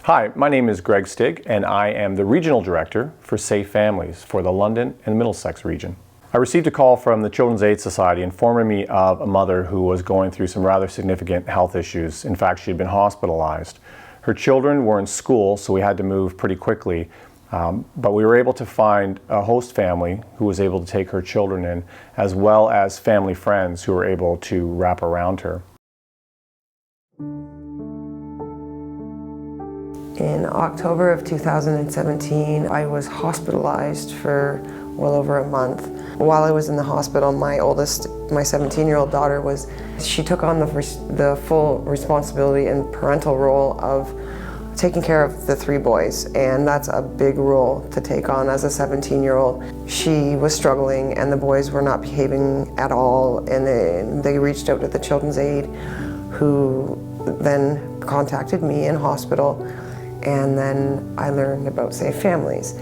Hi, my name is Greg Stig, and I am the Regional Director for Safe Families for the London and Middlesex region. I received a call from the Children's Aid Society informing me of a mother who was going through some rather significant health issues. In fact, she had been hospitalized. Her children were in school, so we had to move pretty quickly, but we were able to find a host family who was able to take her children in, as well as family friends who were able to wrap around her. In October of 2017, I was hospitalized for well over a month. While I was in the hospital, my 17-year-old daughter she took on the full responsibility and parental role of taking care of the 3 boys, and that's a big role to take on as a 17-year-old. She was struggling and the boys were not behaving at all, and they reached out to the Children's Aid, who then contacted me in hospital. And then I learned about Safe Families.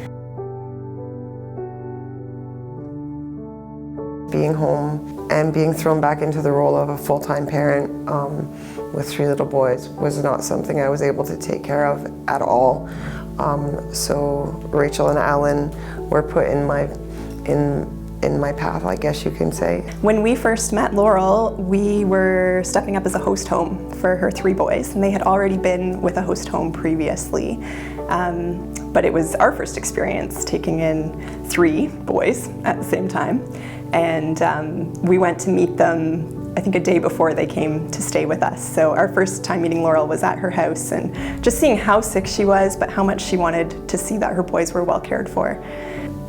Being home and being thrown back into the role of a full-time parent with 3 little boys was not something I was able to take care of at all. So Rachel and Allan were put in my path, I guess you can say. When we first met Laurel, we were stepping up as a host home for her 3 boys, and they had already been with a host home previously. But it was our first experience taking in 3 boys at the same time. And we went to meet them, I think a day before they came to stay with us. So our first time meeting Laurel was at her house, and just seeing how sick she was, but how much she wanted to see that her boys were well cared for.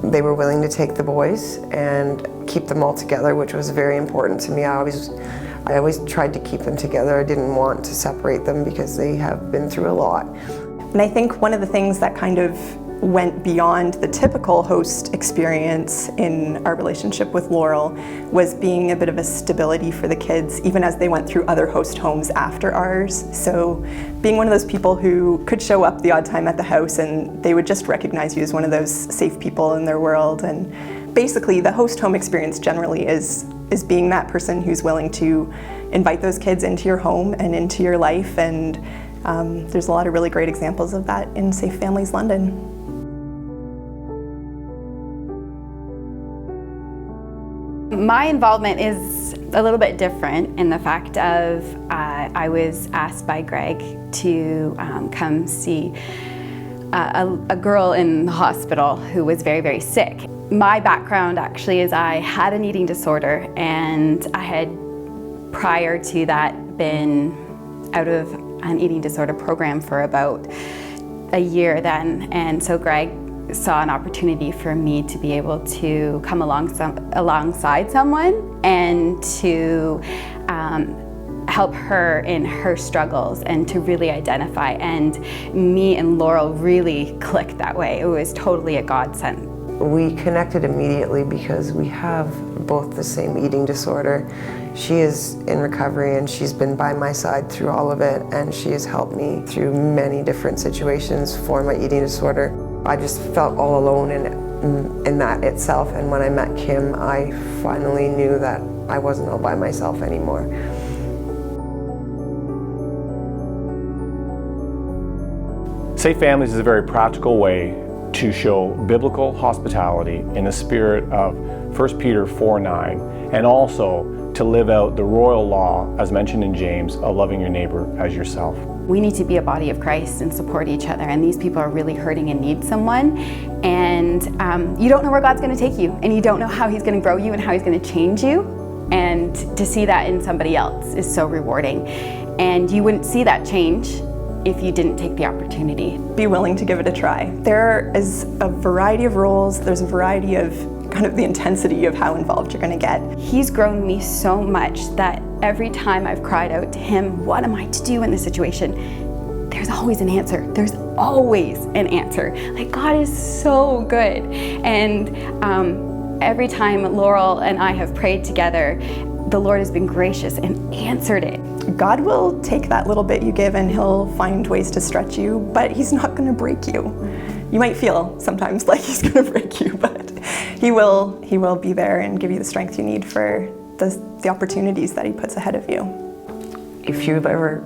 They were willing to take the boys and keep them all together, which was very important to me. I always tried to keep them together. I didn't want to separate them because they have been through a lot. And I think one of the things that kind of went beyond the typical host experience in our relationship with Laurel was being a bit of a stability for the kids, even as they went through other host homes after ours. So being one of those people who could show up the odd time at the house and they would just recognize you as one of those safe people in their world. And basically the host home experience generally is being that person who's willing to invite those kids into your home and into your life. And there's a lot of really great examples of that in Safe Families London. My involvement is a little bit different in the fact of I was asked by Greg to come see a girl in the hospital who was very, very sick. My background actually is I had an eating disorder, and I had prior to that been out of an eating disorder program for about a year then, and so Greg saw an opportunity for me to be able to come alongside someone and to help her in her struggles and to really identify. And me and Laurel really clicked that way. It was totally a godsend. We connected immediately because we have both the same eating disorder. She is in recovery and she's been by my side through all of it, and she has helped me through many different situations for my eating disorder. I just felt all alone in that itself, and when I met Kim, I finally knew that I wasn't all by myself anymore. Safe Families is a very practical way to show biblical hospitality in the spirit of 1 Peter 4:9, and also to live out the royal law, as mentioned in James, of loving your neighbor as yourself. We need to be a body of Christ and support each other, and these people are really hurting and need someone, and you don't know where God's going to take you, and you don't know how He's going to grow you and how He's going to change you, and to see that in somebody else is so rewarding. And you wouldn't see that change if you didn't take the opportunity. Be willing to give it a try. There is a variety of roles, there's a variety of kind of the intensity of how involved you're going to get. He's grown me so much that every time I've cried out to Him, what am I to do in this situation? There's always an answer. There's always an answer. Like, God is so good. And every time Laurel and I have prayed together, the Lord has been gracious and answered it. God will take that little bit you give and He'll find ways to stretch you, but He's not going to break you. You might feel sometimes like He's going to break you, but He will be there and give you the strength you need for the opportunities that He puts ahead of you. If you've ever,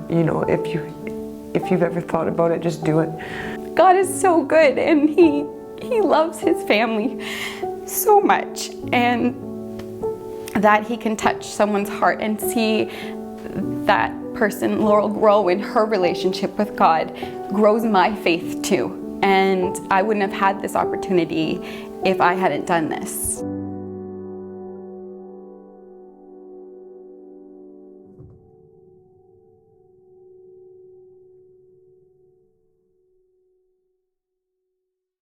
if you've ever thought about it, just do it. God is so good, and He loves His family so much, and that He can touch someone's heart and see that person, Laurel, grow in her relationship with God, grows my faith too. And I wouldn't have had this opportunity if I hadn't done this.